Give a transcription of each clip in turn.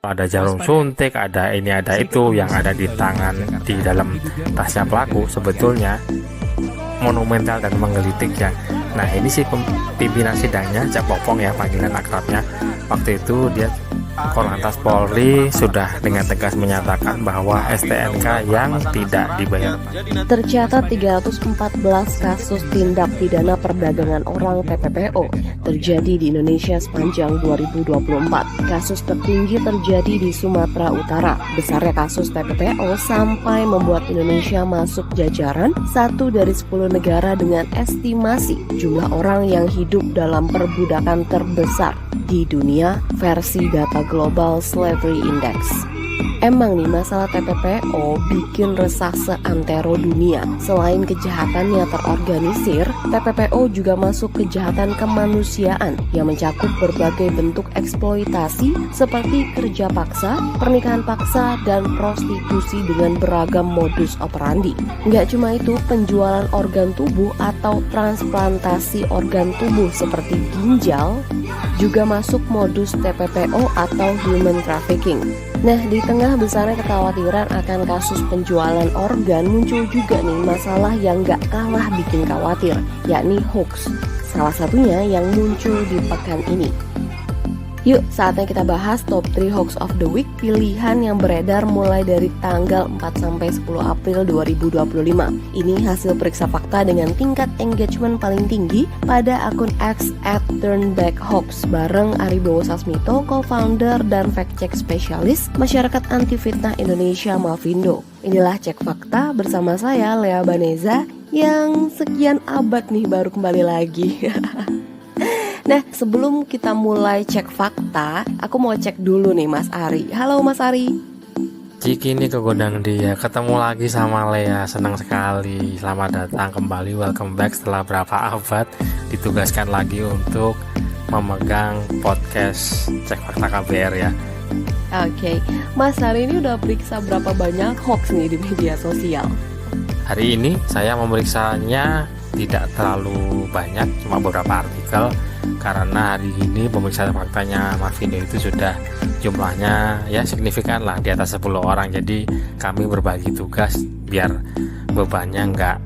Ada jarum suntik, ada ini ada itu yang ada di tangan, di dalam tasnya pelaku sebetulnya monumental dan menggelitik ya. Nah ini si pimpinan sidangnya, Cak Popong ya panggilan akrabnya, waktu itu dia Korlantas Polri sudah dengan tegas menyatakan bahwa STNK yang tidak dibayar. Tercatat 314 kasus tindak pidana perdagangan orang TPPO terjadi di Indonesia sepanjang 2024. Kasus tertinggi terjadi di Sumatera Utara. Besarnya kasus TPPO sampai membuat Indonesia masuk jajaran 1 dari 10 negara dengan estimasi jumlah orang yang hidup dalam perbudakan terbesar di dunia versi data Global Slavery Index. Emang nih masalah TPPO bikin resah seantero dunia. Selain kejahatannya terorganisir, TPPO juga masuk kejahatan kemanusiaan yang mencakup berbagai bentuk eksploitasi seperti kerja paksa, pernikahan paksa, dan prostitusi dengan beragam modus operandi. Nggak cuma itu, penjualan organ tubuh atau transplantasi organ tubuh seperti ginjal juga masuk modus TPPO atau human trafficking. Nah, di tengah besarnya kekhawatiran akan kasus penjualan organ, muncul juga nih masalah yang gak kalah bikin khawatir, yakni hoax. Salah satunya yang muncul di pekan ini. Yuk, saatnya kita bahas top 3 hoax of the week, pilihan yang beredar mulai dari tanggal 4-10 April 2025. Ini hasil periksa fakta dengan tingkat engagement paling tinggi pada akun X @turnbackhoax bareng Aribowo Sasmito, co-founder dan fact-check spesialis Masyarakat Anti Fitnah Indonesia Mavindo. Inilah Cek Fakta bersama saya, Lea Baneza, yang sekian abad nih baru kembali lagi. Nah, sebelum kita mulai cek fakta, aku mau cek dulu nih Mas Ari. Halo Mas Ari. Ciki ini ke Gondang Dia, ketemu lagi sama Lea, senang sekali. Selamat datang kembali, welcome back setelah berapa abad ditugaskan lagi untuk memegang podcast Cek Fakta KBR ya. Oke, Mas Ari ini udah periksa berapa banyak hoax nih di media sosial? Hari ini saya memeriksanya tidak terlalu banyak, cuma beberapa artikel. Karena hari ini pemeriksaan faktanya Mavindo itu sudah jumlahnya ya signifikan lah, di atas 10 orang. Jadi kami berbagi tugas biar bebannya nggak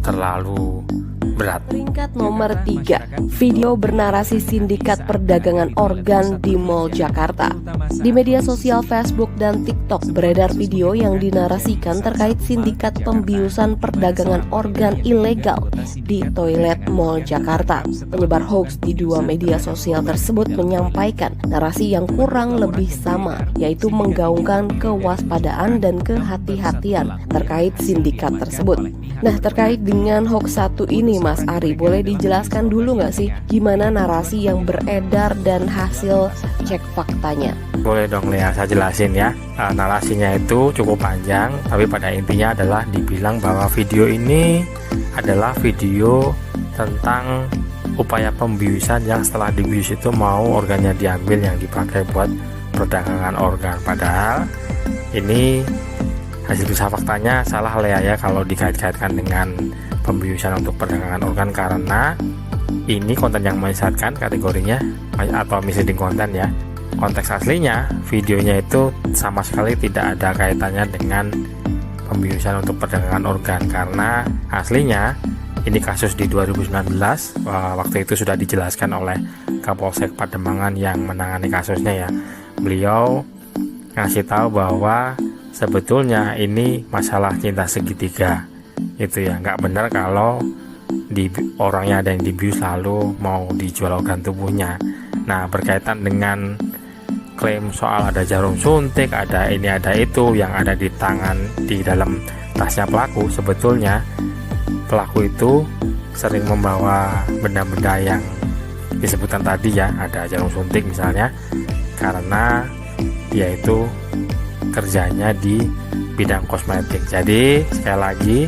terlalu berat. Peringkat nomor 3, video bernarasi sindikat perdagangan organ di Mall Jakarta. Di media sosial Facebook dan TikTok beredar video yang dinarasikan terkait sindikat pembiusan perdagangan organ ilegal di toilet Mall Jakarta. Penyebar hoax di dua media sosial tersebut menyampaikan narasi yang kurang lebih sama, yaitu menggaungkan kewaspadaan dan kehati-hatian terkait sindikat tersebut. Nah, terkait dengan hoax satu ini Mas Ari, boleh dijelaskan dulu nggak sih gimana narasi yang beredar dan hasil cek faktanya? Boleh dong Lea, saya jelasin ya. Narasinya itu cukup panjang, tapi pada intinya adalah dibilang bahwa video ini adalah video tentang upaya pembiusan yang setelah dibius itu mau organnya diambil yang dipakai buat perdagangan organ. Padahal ini hasil periksa faktanya salah Lea ya kalau dikait-kaitkan dengan pembiusan untuk perdagangan organ, karena ini konten yang menyesatkan kategorinya atau misleading konten ya. Konteks aslinya videonya itu sama sekali tidak ada kaitannya dengan pembiusan untuk perdagangan organ, karena aslinya ini kasus di 2019. Waktu itu sudah dijelaskan oleh Kapolsek Pademangan yang menangani kasusnya ya. Beliau ngasih tahu bahwa sebetulnya ini masalah cinta segitiga itu ya, nggak benar kalau di orangnya ada yang dibius lalu mau dijual organ tubuhnya. Nah, berkaitan dengan klaim soal ada jarum suntik, ada ini ada itu yang ada di tangan, di dalam tasnya pelaku, sebetulnya pelaku itu sering membawa benda-benda yang disebutkan tadi ya, ada jarum suntik misalnya, karena dia itu kerjanya di bidang kosmetik. Jadi sekali lagi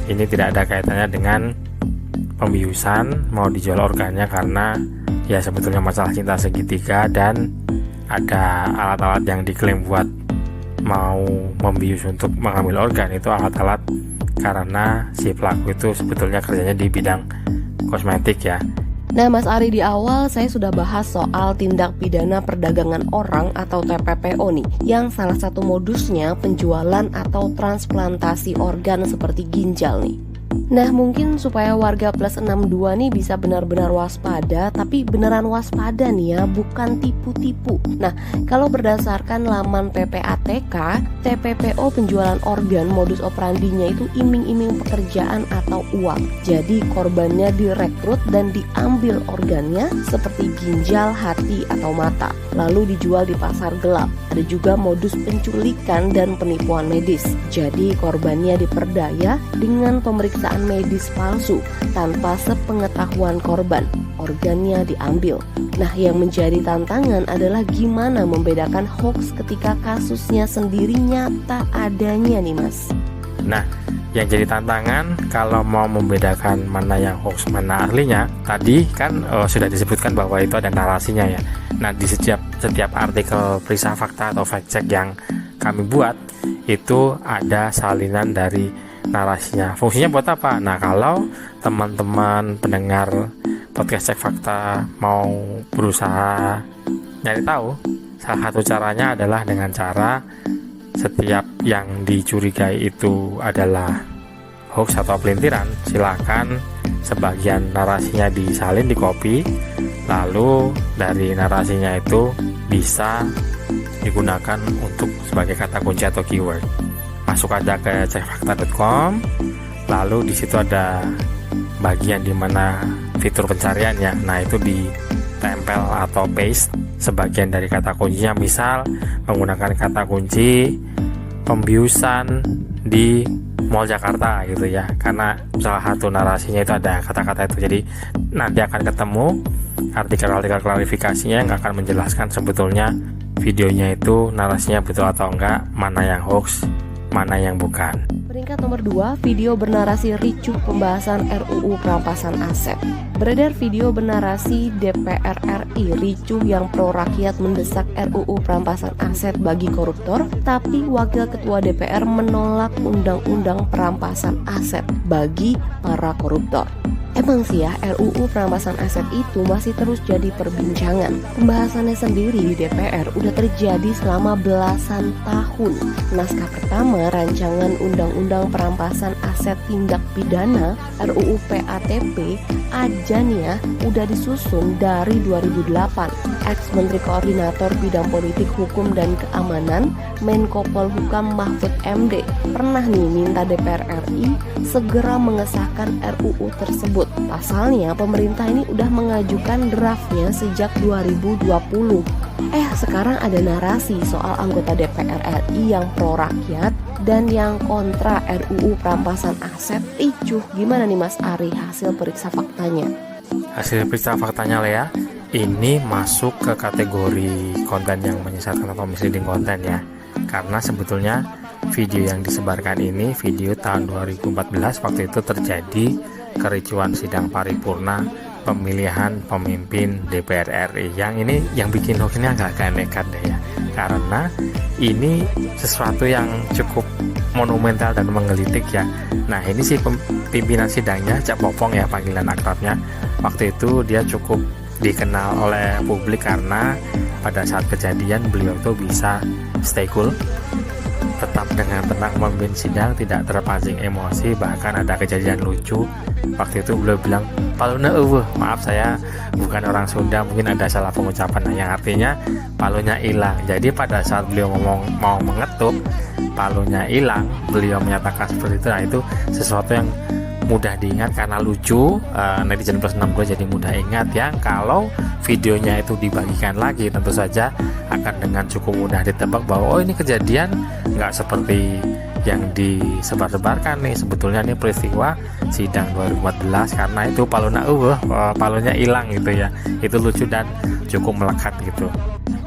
ini tidak ada kaitannya dengan pembiusan mau dijual organnya, karena ya sebetulnya masalah cinta segitiga, dan ada alat-alat yang diklaim buat mau membius untuk mengambil organ itu alat-alat karena si pelaku itu sebetulnya kerjanya di bidang kosmetik ya. Nah, Mas Ari, di awal saya sudah bahas soal tindak pidana perdagangan orang atau TPPO nih, yang salah satu modusnya penjualan atau transplantasi organ seperti ginjal nih. Nah, mungkin supaya warga plus 62 nih bisa benar-benar waspada, tapi beneran waspada nih ya, bukan tipu-tipu. Nah, kalau berdasarkan laman PPATK, TPPO penjualan organ modus operandinya itu iming-iming pekerjaan atau uang. Jadi korbannya direkrut dan diambil organnya seperti ginjal, hati, atau mata, lalu dijual di pasar gelap. Ada juga modus penculikan dan penipuan medis. Jadi korbannya diperdaya dengan pemeriksaan medis palsu tanpa sepengetahuan korban. Organnya diambil. Nah, yang menjadi tantangan adalah gimana membedakan hoax ketika kasusnya sendiri nyata adanya nih, Mas. Nah, yang jadi tantangan kalau mau membedakan mana yang hoax, mana aslinya, tadi kan sudah disebutkan bahwa itu ada narasinya ya. Nah, di setiap artikel periksa fakta atau fact check yang kami buat, itu ada salinan dari narasinya. Fungsinya buat apa? Nah, kalau teman-teman pendengar podcast Cek Fakta mau berusaha nyari tahu, salah satu caranya adalah dengan cara setiap yang dicurigai itu adalah hoax atau pelintiran, silakan sebagian narasinya disalin, dikopi, lalu dari narasinya itu bisa digunakan untuk sebagai kata kunci atau keyword. Masuk aja ke cekfakta.com, lalu di situ ada bagian dimana fitur pencariannya. Nah, itu ditempel atau paste sebagian dari kata kuncinya, misal menggunakan kata kunci pembiusan di Mall Jakarta gitu ya, karena salah satu narasinya itu ada kata-kata itu. Jadi nanti akan ketemu artikel-artikel klarifikasinya yang akan menjelaskan sebetulnya videonya itu narasinya betul atau enggak, mana yang hoax, mana yang bukan. Peringkat nomor 2, video bernarasi ricuh pembahasan RUU perampasan aset. Beredar video bernarasi DPR RI ricuh yang pro rakyat mendesak RUU perampasan aset bagi koruptor, tapi Wakil Ketua DPR menolak undang-undang perampasan aset bagi para koruptor. Emang sih ya, RUU perampasan aset itu masih terus jadi perbincangan. Pembahasannya sendiri di DPR udah terjadi selama belasan tahun. Naskah pertama rancangan Undang-Undang Perampasan Aset Tindak Pidana RUU PATP aja nih ya, udah disusun dari 2008. Ex-Menteri Koordinator Bidang Politik Hukum dan Keamanan Menko Polhukam Mahfud MD pernah nih minta DPR RI segera mengesahkan RUU tersebut. Pasalnya pemerintah ini udah mengajukan draftnya sejak 2020. Sekarang ada narasi soal anggota DPR RI yang pro rakyat dan yang kontra RUU perampasan aset. Ricuh. Gimana nih Mas Ari hasil periksa faktanya? Hasil periksa faktanya Lea, ini masuk ke kategori konten yang menyesatkan atau misleading konten ya. Karena sebetulnya video yang disebarkan ini video tahun 2014, waktu itu terjadi kericuan sidang paripurna pemilihan pemimpin DPR RI. Yang ini yang bikin hoax ini agak nekat deh ya, karena ini sesuatu yang cukup monumental dan menggelitik ya. Nah, ini sih pimpinan sidangnya, Cak Popong ya panggilan akrabnya, waktu itu dia cukup dikenal oleh publik karena pada saat kejadian beliau tuh bisa stay cool, tetap dengan tenang memimpin sidang, tidak terpancing emosi. Bahkan ada kejadian lucu, waktu itu beliau bilang paluna maaf saya bukan orang Sunda, mungkin ada salah pengucapan, yang artinya palunya hilang. Jadi pada saat beliau mau mengetuk, palunya hilang, beliau menyatakan seperti itu. Nah, itu sesuatu yang mudah diingat karena lucu, netizen plus 62 jadi mudah ingat ya. Kalau videonya itu dibagikan lagi, tentu saja akan dengan cukup mudah ditebak bahwa oh ini kejadian nggak seperti yang disebar-sebarkan nih. Sebetulnya ini peristiwa sidang 2014 karena itu palunya hilang gitu ya. Itu lucu dan cukup melekat gitu.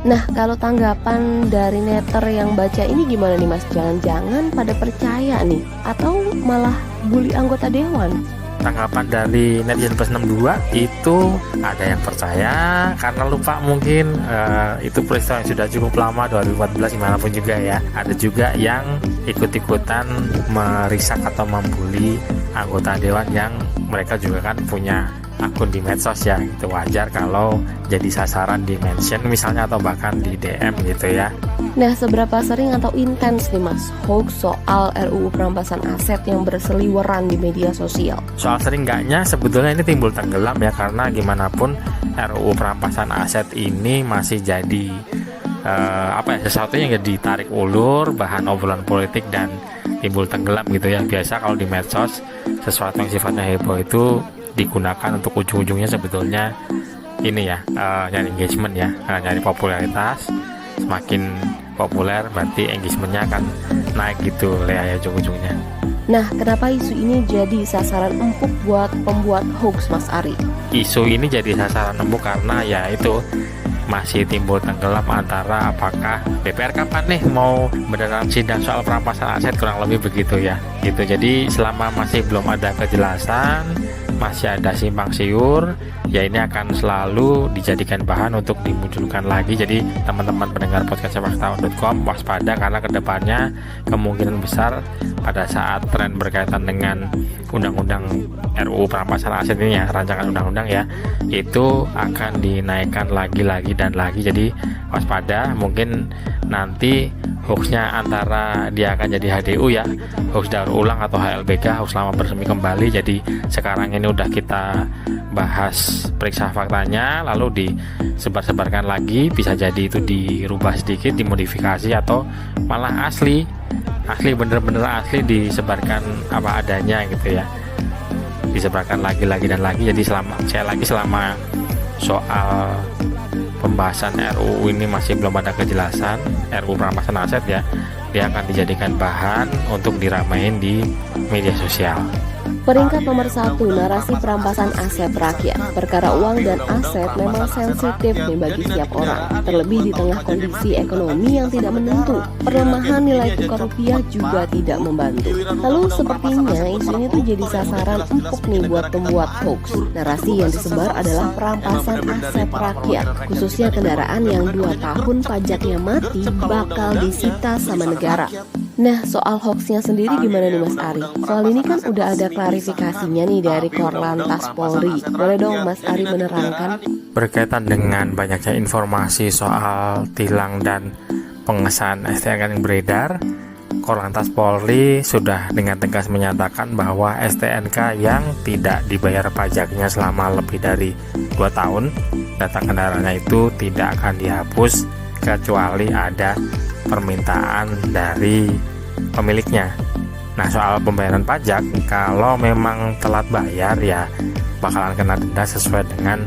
Nah, kalau tanggapan dari netter yang baca ini gimana nih Mas? Jangan-jangan pada percaya nih atau malah bully anggota dewan? Tanggapan dari netizen plus 62 itu ada yang percaya karena lupa mungkin itu peristiwa yang sudah cukup lama, 2014 dimanapun juga ya. Ada juga yang ikut-ikutan merisak atau membuli anggota dewan yang mereka juga kan punya akun di medsos ya, itu wajar kalau jadi sasaran di mention misalnya atau bahkan di DM gitu ya. Nah, seberapa sering atau intens nih Mas hoax soal RUU perampasan aset yang berseliweran di media sosial? Soal sering enggaknya sebetulnya ini timbul tenggelam ya, karena gimana pun RUU perampasan aset ini masih jadi sesuatu yang jadi tarik ulur, bahan obrolan politik dan timbul tenggelam gitu ya. Biasa kalau di medsos sesuatu yang sifatnya heboh itu digunakan untuk ujung-ujungnya sebetulnya ini ya, nyari engagement ya, nyari popularitas. Semakin populer berarti engagementnya akan naik gitu ya ujung-ujungnya. Nah, kenapa isu ini jadi sasaran empuk buat pembuat hoax, Mas Ari? Isu ini jadi sasaran empuk karena ya itu masih timbul tenggelam antara apakah DPR kapan nih mau beneran sidang soal perampasan aset, kurang lebih begitu ya gitu. Jadi selama masih belum ada kejelasan, masih ada simpang siur, ya ini akan selalu dijadikan bahan untuk dimunculkan lagi. Jadi teman-teman pendengar podcast sepaktahuan.com waspada, karena kedepannya kemungkinan besar pada saat tren berkaitan dengan undang-undang RUU perampasan aset ini ya, rancangan undang-undang ya, itu akan dinaikkan lagi dan lagi. Jadi waspada, mungkin nanti hoaxnya antara dia akan jadi HDU ya, hoax daur ulang, atau HLBK, hoax lama bersemi kembali. Jadi sekarang ini udah kita bahas periksa faktanya, lalu disebar-sebarkan lagi, bisa jadi itu dirubah sedikit, dimodifikasi, atau malah asli bener-bener asli disebarkan apa adanya gitu ya, disebarkan lagi dan lagi. Jadi selama soal pembahasan RUU ini masih belum ada kejelasan, RUU perampasan aset ya, dia akan dijadikan bahan untuk diramein di media sosial. Peringkat nomor 1, narasi perampasan aset rakyat. Perkara uang dan aset memang sensitif nih bagi setiap orang, terlebih di tengah kondisi ekonomi yang tidak menentu. Perlemahan nilai tukar rupiah juga tidak membantu. Lalu sepertinya isu ini tuh jadi sasaran empuk nih buat pembuat hoax. Narasi yang disebar adalah perampasan aset rakyat, khususnya kendaraan yang 2 tahun pajaknya mati bakal disita sama negara. Nah, soal hoaxnya sendiri gimana nih Mas Ari? Soal ini kan udah ada klarifikasinya nih dari Korlantas Polri. Boleh dong Mas Ari menerangkan? Berkaitan dengan banyaknya informasi soal tilang dan pengesahan STNK yang beredar, Korlantas Polri sudah dengan tegas menyatakan bahwa STNK yang tidak dibayar pajaknya selama lebih dari 2 tahun, data kendaraannya itu tidak akan dihapus kecuali ada permintaan dari pemiliknya. Nah, soal pembayaran pajak, kalau memang telat bayar ya bakalan kena denda sesuai dengan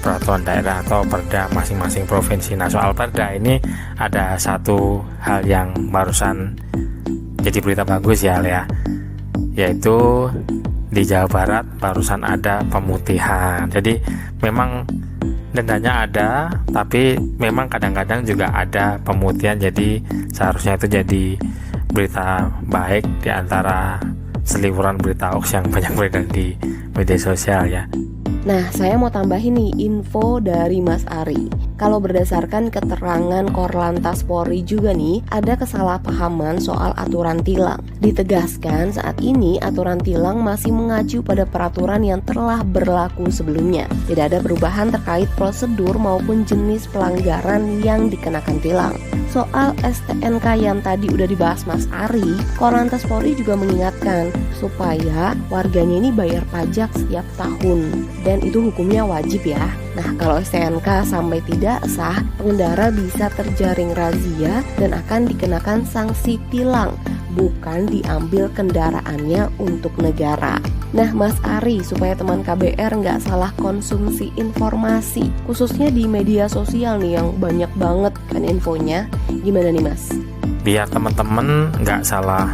peraturan daerah atau perda masing-masing provinsi. Nah, soal perda ini ada satu hal yang barusan jadi berita bagus ya, yaitu di Jawa Barat barusan ada pemutihan. Jadi memang dendanya ada, tapi memang kadang-kadang juga ada pemutihan. Jadi seharusnya itu jadi berita baik di antara seliburan berita hoax yang banyak beredar di media sosial ya. Nah, saya mau tambahin nih info dari Mas Ari. Kalau berdasarkan keterangan Korlantas Polri juga nih, ada kesalahpahaman soal aturan tilang. Ditegaskan saat ini aturan tilang masih mengacu pada peraturan yang telah berlaku sebelumnya. Tidak ada perubahan terkait prosedur maupun jenis pelanggaran yang dikenakan tilang. Soal STNK yang tadi udah dibahas Mas Ari, Korlantas Polri juga mengingatkan supaya warganya ini bayar pajak setiap tahun, dan itu hukumnya wajib ya. Nah, kalau STNK sampai tidak sah, pengendara bisa terjaring razia dan akan dikenakan sanksi tilang, bukan diambil kendaraannya untuk negara. Nah, Mas Ari, supaya teman KBR nggak salah konsumsi informasi, khususnya di media sosial nih yang banyak banget kan infonya, gimana nih Mas? Biar teman-teman nggak salah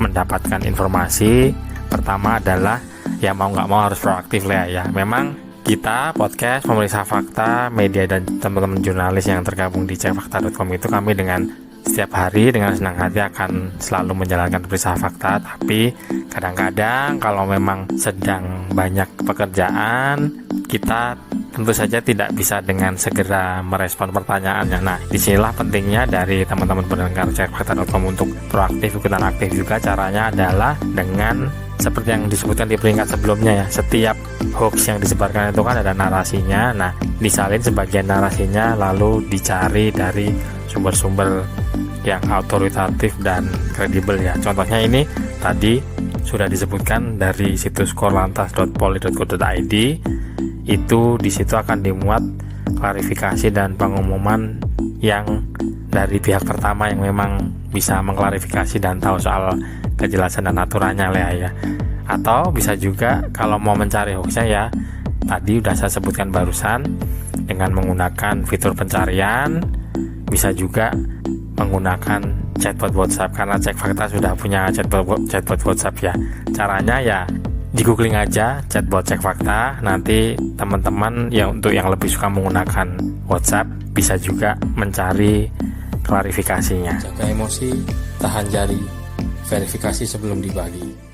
mendapatkan informasi, pertama adalah ya mau nggak mau harus proaktif lah ya. Memang kita podcast pemeriksa fakta media dan teman-teman jurnalis yang tergabung di cekfakta.com itu kami dengan setiap hari dengan senang hati akan selalu menjalankan pemeriksa fakta. Tapi kadang-kadang kalau memang sedang banyak pekerjaan, kita tentu saja tidak bisa dengan segera merespon pertanyaannya. Nah, disinilah pentingnya dari teman-teman pendengar cekfakta.com untuk proaktif, ikutan aktif juga. Caranya adalah dengan seperti yang disebutkan di peringkat sebelumnya ya, setiap hoax yang disebarkan itu kan ada narasinya. Nah, disalin sebagian narasinya lalu dicari dari sumber-sumber yang autoritatif dan kredibel ya. Contohnya ini tadi sudah disebutkan dari situs korlantas.polri.go.id. Itu di situ akan dimuat klarifikasi dan pengumuman yang dari pihak pertama yang memang bisa mengklarifikasi dan tahu soal kejelasan dan aturannya lah ya. Atau bisa juga kalau mau mencari hoaxnya ya, tadi udah saya sebutkan barusan, dengan menggunakan fitur pencarian. Bisa juga menggunakan chatbot WhatsApp, karena Cek Fakta sudah punya chatbot WhatsApp ya. Caranya ya di googling aja chatbot Cek Fakta, nanti teman-teman yang untuk yang lebih suka menggunakan WhatsApp bisa juga mencari klarifikasinya. Jaga emosi, tahan jari, verifikasi sebelum dibagi.